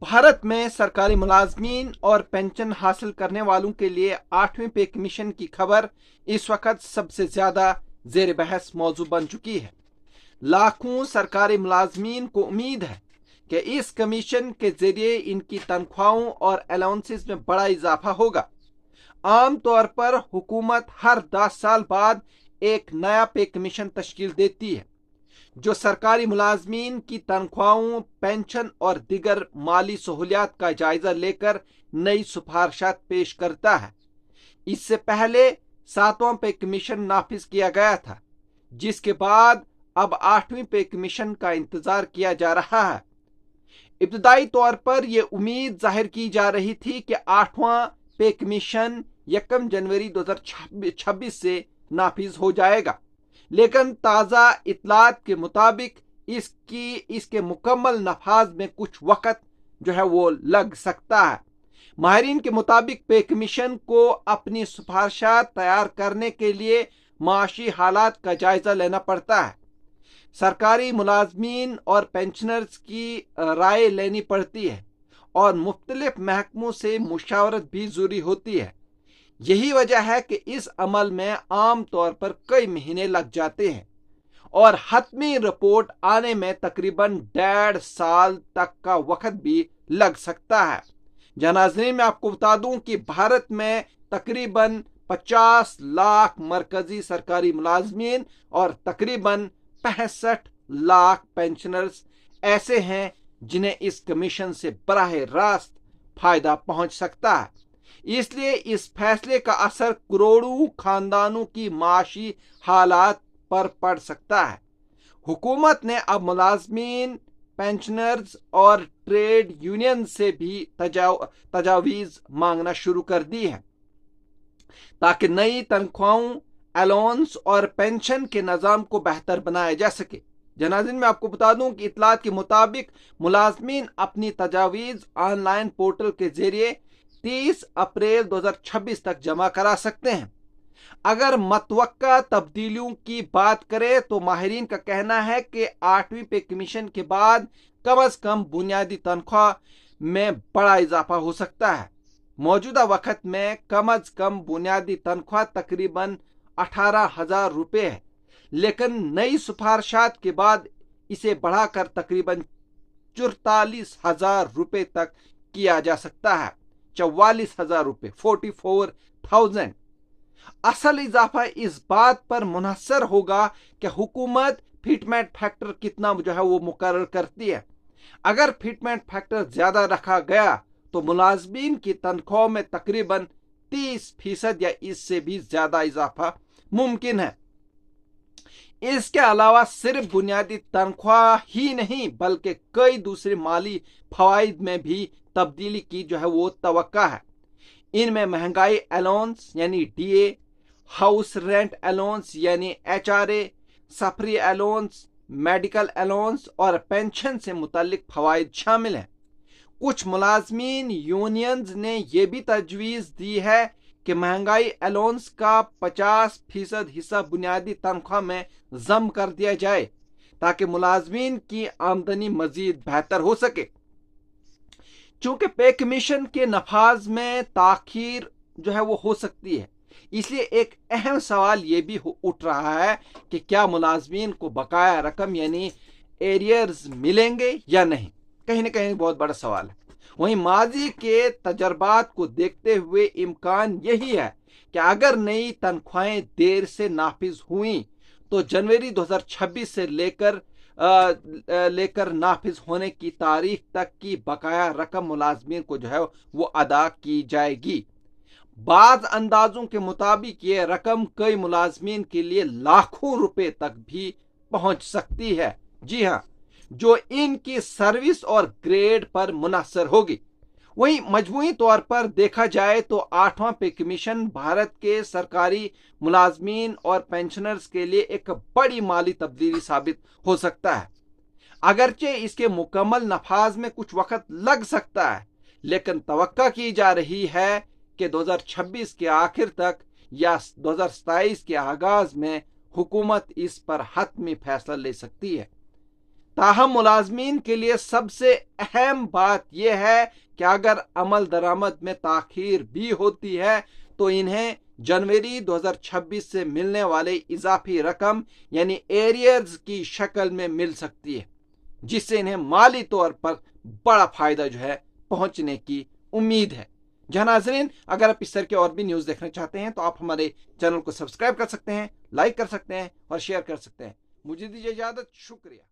भारत में सरकारी मुलाजमीन और पेंशन हासिल करने वालों के लिए 8वें पे कमीशन की खबर इस वक्त सबसे ज्यादा जेर बहस मौजू बन चुकी है। लाखों सरकारी मुलाजमीन को उम्मीद है कि इस कमीशन के जरिए इनकी तनख्वाहों और अलाउंसेस में बड़ा इजाफा होगा। आम तौर पर हुकूमत हर 10 साल बाद एक नया पे कमीशन तश्कील देती है जो सरकारी मुलाजमीन की तनख्वाहों, पेंशन और दिगर माली सहूलियात का जायजा लेकर नई सिफारिशात पेश करता है। इससे पहले 7वां पे कमीशन नाफिज किया गया था, जिसके बाद अब 8वीं पे कमीशन का इंतजार किया जा रहा है। इब्तदाई तौर पर यह उम्मीद जाहिर की जा रही थी कि 8वां पे कमीशन 1 जनवरी 2026 से नाफिज हो जाएगा, लेकिन ताज़ा इतलात के मुताबिक इसके मुकम्मल नफाज में कुछ वक्त वो लग सकता है। माहिरीन के मुताबिक पे कमीशन को अपनी सिफारिशात तैयार करने के लिए माशी हालात का जायजा लेना पड़ता है। सरकारी मुलाजमीन और पेंशनर्स की राय लेनी पड़ती है और मुख्तलिफ महकमों से मुशावरत भी जरूरी होती है। यही वजह है कि इस अमल में आम तौर पर कई महीने लग जाते हैं और हतमी रिपोर्ट आने में तकरीबन 1.5 साल तक का वक्त भी लग सकता है। नाज़रीन, मैं आपको बता दूं कि भारत में तकरीबन 50 लाख मरकजी सरकारी मुलाजमीन और तकरीबन 65 लाख पेंशनर्स ऐसे हैं जिन्हें इस कमीशन से बराह रास्त फायदा पहुंच सकता है। इसलिए इस फैसले का असर करोड़ों खानदानों की माशी हालात पर पड़ सकता है। हुकूमत ने अब मुलाजमीन, पेंशनर्स और ट्रेड यूनियन से भी तजावीज़ मांगना शुरू कर दी है ताकि नई तनख्वाहों, अलाउंस और पेंशन के निज़ाम को बेहतर बनाया जा सके। नाज़रीन, मैं आपको बता दूं कि इतलात के मुताबिक मुलाजमीन अपनी तजावीज़ ऑनलाइन पोर्टल के जरिए 30 अप्रैल 2026 तक जमा करा सकते हैं। अगर मतवक्का तब्दीलियों की बात करें तो माहिरीन का कहना है कि 8वीं पे कमीशन के बाद कम अज कम बुनियादी तनख्वाह में बड़ा इजाफा हो सकता है। मौजूदा वक्त में कम अज कम बुनियादी तनख्वाह तकरीबन 18,000 रुपये है, लेकिन नई सिफारिशात के बाद इसे बढ़ाकर तकरीबन 44,000 रुपये तक किया जा सकता है। 44,000 रुपये, 44,000। असल इजाफा इस बात पर मुनहसर होगा कि हुकूमत फिटमेंट फैक्टर कितना वो मुकर्रर करती है। अगर फिटमेंट फैक्टर ज्यादा रखा गया तो मुलाजमीन की तनख्वाह में तकरीबन 30% या इससे भी ज्यादा इजाफा मुमकिन है। इसके अलावा सिर्फ बुनियादी तनख्वाह ही नहीं बल्कि कई दूसरे माली फवाइद में भी तब्दीली की वो तवक्का है। इनमें महंगाई अलाउंस यानी DA, हाउस रेंट अलाउंस यानी HRA, सफरी अलाउंस, मेडिकल अलाउंस और पेंशन से मुतल्लिक फवाइद शामिल हैं। कुछ मुलाजमीन यूनियंस ने यह भी तजवीज़ दी है कि महंगाई अलाउंस का 50% हिस्सा बुनियादी तनख्वाह में जम कर दिया जाए ताकि मुलाजमीन की आमदनी मजीद बेहतर हो सके। चूंकि पे कमीशन के नफाज में ताखीर वो हो सकती है, इसलिए एक अहम सवाल ये भी उठ रहा है कि क्या मुलाजमीन को बकाया रकम यानी एरियर्स मिलेंगे या नहीं। कहीं ना कहीं बहुत बड़ा सवाल है। वहीं माजी के तजर्बात को देखते हुए इम्कान यही है कि अगर नई तनख्वाहें देर से नाफिज हुई तो जनवरी 2026 से लेकर नाफिज होने की तारीख तक की बकाया रकम मुलाजमीन को वो अदा की जाएगी। बाज़ अंदाजों के मुताबिक ये रकम कई मुलाजमीन के लिए लाखों रुपए तक भी पहुंच सकती है। जी हाँ, जो इनकी सर्विस और ग्रेड पर मुनहसर होगी। वहीं मजमूई तौर पर देखा जाए तो 8वां पे कमीशन भारत के सरकारी मुलाजमीन और पेंशनर्स के लिए एक बड़ी माली तब्दीली साबित हो सकता है। अगरचे इसके मुकम्मल नफाज में कुछ वक्त लग सकता है, लेकिन तवक्का की जा रही है कि 2026 के आखिर तक या 2027 के आगाज में हुकूमत इस पर हतमी फैसला ले सकती है। ताहम मुलाजमीन के लिए सबसे अहम बात यह है कि अगर अमल दरामद में ताखीर भी होती है तो इन्हें जनवरी 2026 से मिलने वाले इजाफी रकम यानी एरियर्स की शक्ल में मिल सकती है, जिससे इन्हें माली तौर पर बड़ा फायदा जो है पहुंचने की उम्मीद है। जहां नाजरीन, अगर आप इस तरह के और भी न्यूज़ देखना चाहते हैं तो आप हमारे चैनल को सब्सक्राइब कर सकते हैं, लाइक कर सकते हैं और शेयर कर सकते हैं। मुझे दीजिए इजाजत, शुक्रिया।